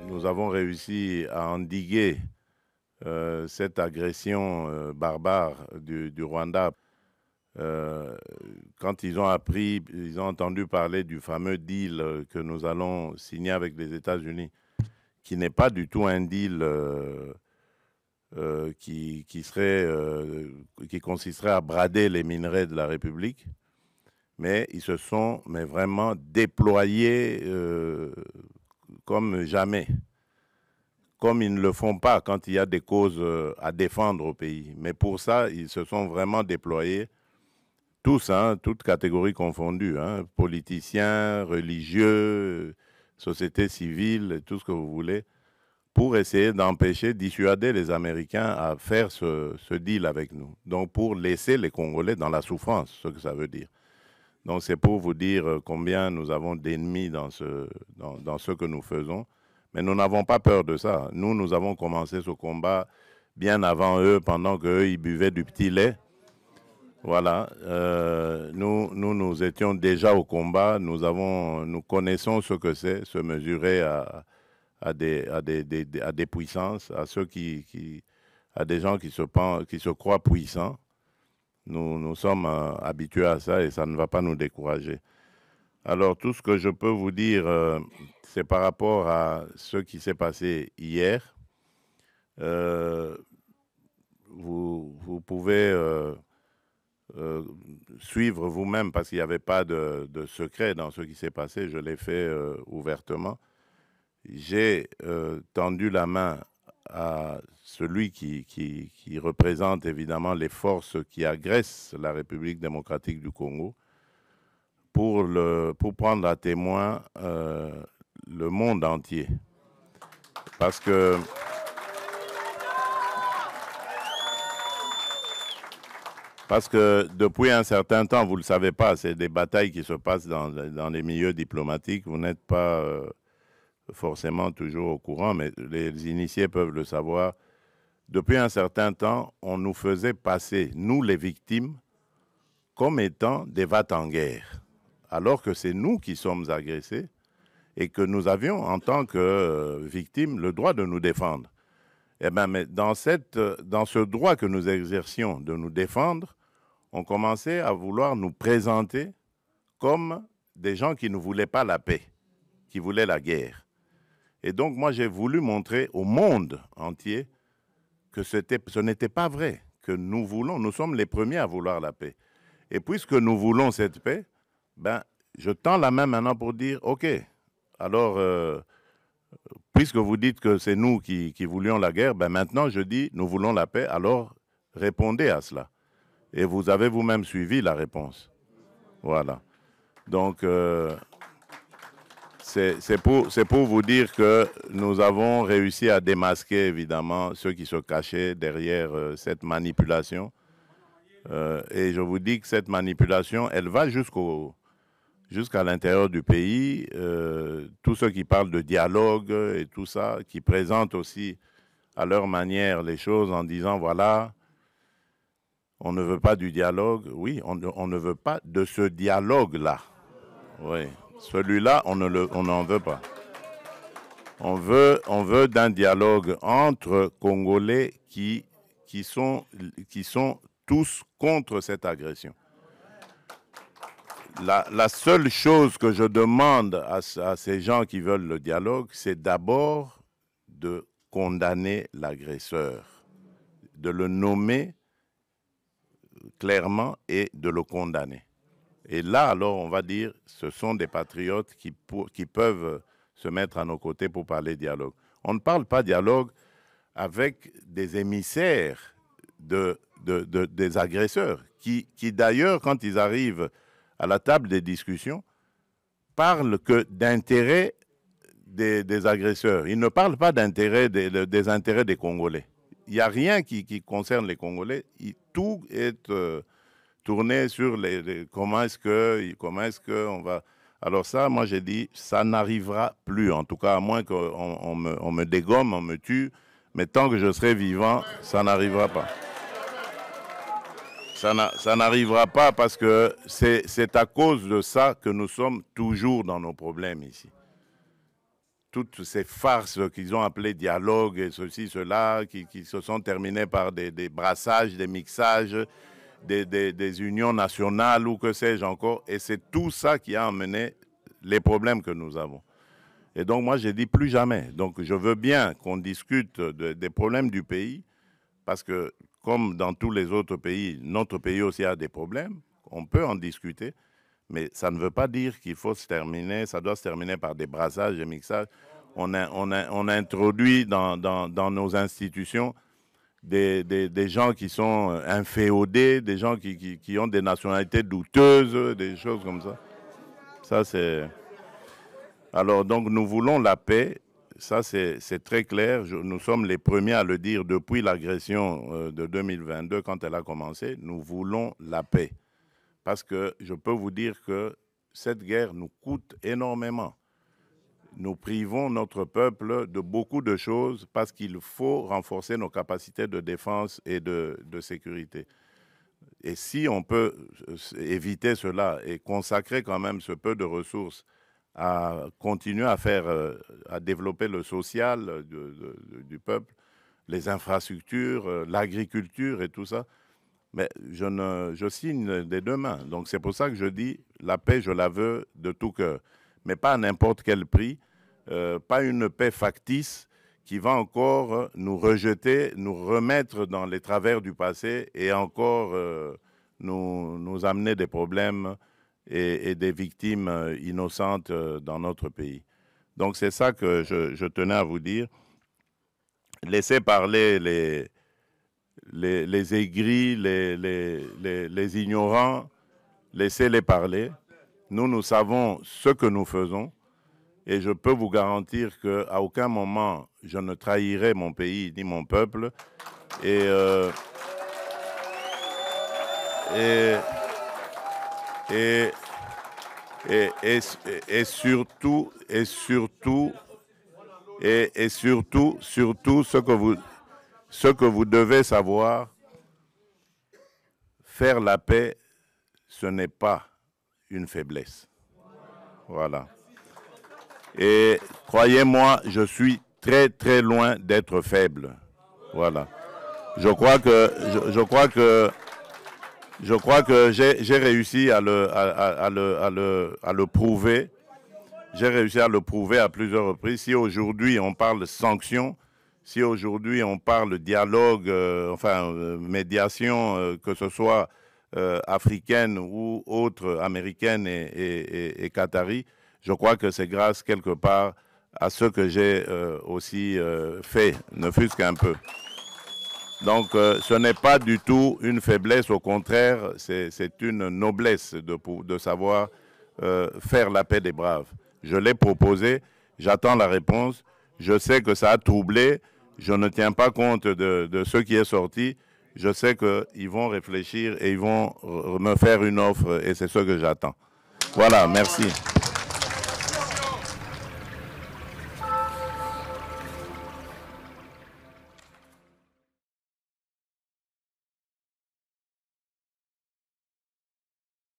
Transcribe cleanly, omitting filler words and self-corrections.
nous avons réussi à endiguer cette agression barbare du Rwanda. Euh, Quand ils ont appris, ils ont entendu parler du fameux deal que nous allons signer avec les États-Unis, qui n'est pas du tout un deal qui consisterait à brader les minerais de la République, mais ils se sont vraiment déployés comme jamais, comme ils ne le font pas quand il y a des causes à défendre au pays. Mais pour ça, ils se sont vraiment déployés, tous, hein, toutes catégories confondues, hein, politiciens, religieux, société civile, tout ce que vous voulez, pour essayer d'empêcher, dissuader les Américains à faire ce deal avec nous. Donc pour laisser les Congolais dans la souffrance, ce que ça veut dire. Donc c'est pour vous dire combien nous avons d'ennemis dans ce que nous faisons. Mais nous n'avons pas peur de ça. Nous avons commencé ce combat bien avant eux, pendant qu'eux, ils buvaient du petit lait. Voilà. Nous étions déjà au combat. Nous connaissons ce que c'est, se mesurer à des puissances, à ceux à des gens qui se croient puissants. Nous sommes habitués à ça et ça ne va pas nous décourager. Alors, tout ce que je peux vous dire, c'est par rapport à ce qui s'est passé hier. Euh, vous pouvez euh, suivre vous-même parce qu'il n'y avait pas de secret dans ce qui s'est passé. Je l'ai fait ouvertement. J'ai tendu la main à celui qui représente évidemment les forces qui agressent la République démocratique du Congo pour prendre à témoin le monde entier. Parce que, parce que depuis un certain temps, vous ne le savez pas, c'est des batailles qui se passent dans les milieux diplomatiques. Vous n'êtes pas forcément toujours au courant, mais les initiés peuvent le savoir. Depuis un certain temps, on nous faisait passer, nous les victimes, comme étant des va-t-en-guerre, alors que c'est nous qui sommes agressés et que nous avions, en tant que victimes, le droit de nous défendre. Eh bien, mais dans ce droit que nous exercions de nous défendre, on commençait à vouloir nous présenter comme des gens qui ne voulaient pas la paix, qui voulaient la guerre. Et donc, moi, j'ai voulu montrer au monde entier que ce n'était pas vrai, que nous sommes les premiers à vouloir la paix. Et puisque nous voulons cette paix, ben, je tends la main maintenant pour dire, OK, alors, puisque vous dites que c'est nous qui voulions la guerre, ben maintenant je dis, nous voulons la paix, alors répondez à cela. Et vous avez vous-même suivi la réponse. Voilà. Donc, c'est pour vous dire que nous avons réussi à démasquer, évidemment, ceux qui se cachaient derrière cette manipulation. Et je vous dis que cette manipulation, elle va jusqu'à l'intérieur du pays. Tous ceux qui parlent de dialogue et tout ça, qui présentent aussi à leur manière les choses en disant, voilà, on ne veut pas du dialogue. Oui, on ne veut pas de ce dialogue-là. Oui, celui-là, on n'en veut pas. On veut d'un dialogue entre Congolais qui sont tous contre cette agression. La seule chose que je demande à ces gens qui veulent le dialogue, c'est d'abord de condamner l'agresseur, de le nommer clairement et de le condamner. Et là, alors, on va dire, ce sont des patriotes qui peuvent se mettre à nos côtés pour parler dialogue. On ne parle pas dialogue avec des émissaires des agresseurs, qui d'ailleurs, quand ils arrivent à la table des discussions, parlent que d'intérêts des agresseurs. Ils ne parlent pas des intérêts des Congolais. Il n'y a rien qui concerne les Congolais. Tout est tourné sur comment est-ce que on va. Alors ça, moi j'ai dit, ça n'arrivera plus, en tout cas à moins qu'on me dégomme, on me tue, mais tant que je serai vivant, ça n'arrivera pas. Ça n'arrivera pas parce que c'est à cause de ça que nous sommes toujours dans nos problèmes ici. toutes ces farces qu'ils ont appelées dialogue et ceci, cela, qui se sont terminées par des brassages, des mixages, des unions nationales ou que sais-je encore. Et c'est tout ça qui a amené les problèmes que nous avons. Et donc moi, j'ai dit plus jamais. Donc je veux bien qu'on discute des problèmes du pays, parce que comme dans tous les autres pays, notre pays aussi a des problèmes. On peut en discuter. Mais ça ne veut pas dire qu'il faut se terminer, ça doit se terminer par des brassages, des mixages. On a introduit dans nos institutions des gens qui sont inféodés, des gens qui ont des nationalités douteuses, des choses comme ça. Ça, c'est... Alors, donc, nous voulons la paix. Ça, c'est très clair. Nous sommes les premiers à le dire depuis l'agression de 2022, quand elle a commencé. Nous voulons la paix. Parce que je peux vous dire que cette guerre nous coûte énormément. Nous privons notre peuple de beaucoup de choses parce qu'il faut renforcer nos capacités de défense et de sécurité. Et si on peut éviter cela et consacrer quand même ce peu de ressources à continuer à développer le social du peuple, les infrastructures, l'agriculture et tout ça, mais je signe des deux mains. Donc c'est pour ça que je dis, la paix, je la veux de tout cœur. Mais pas à n'importe quel prix, pas une paix factice qui va encore nous rejeter, nous remettre dans les travers du passé et encore nous amener des problèmes et des victimes innocentes dans notre pays. Donc c'est ça que je tenais à vous dire. Laissez parler les aigris, les ignorants, laissez-les parler. Nous savons ce que nous faisons et je peux vous garantir qu'à aucun moment je ne trahirai mon pays ni mon peuple. Et surtout, ce que vous devez savoir, faire la paix, ce n'est pas une faiblesse. Voilà. Et croyez-moi, je suis très très loin d'être faible. Voilà. Je crois que j'ai réussi à le prouver. J'ai réussi à le prouver à plusieurs reprises. Si aujourd'hui on parle sanctions, si aujourd'hui on parle dialogue, médiation, que ce soit africaine ou autre, américaine et qatari, je crois que c'est grâce quelque part à ce que j'ai aussi fait, ne fût-ce qu'un peu. Donc ce n'est pas du tout une faiblesse, au contraire, c'est une noblesse de savoir faire la paix des braves. Je l'ai proposé, j'attends la réponse, je sais que ça a troublé, je ne tiens pas compte de ce qui est sorti, je sais qu'ils vont réfléchir et ils vont me faire une offre et c'est ce que j'attends. Voilà, merci.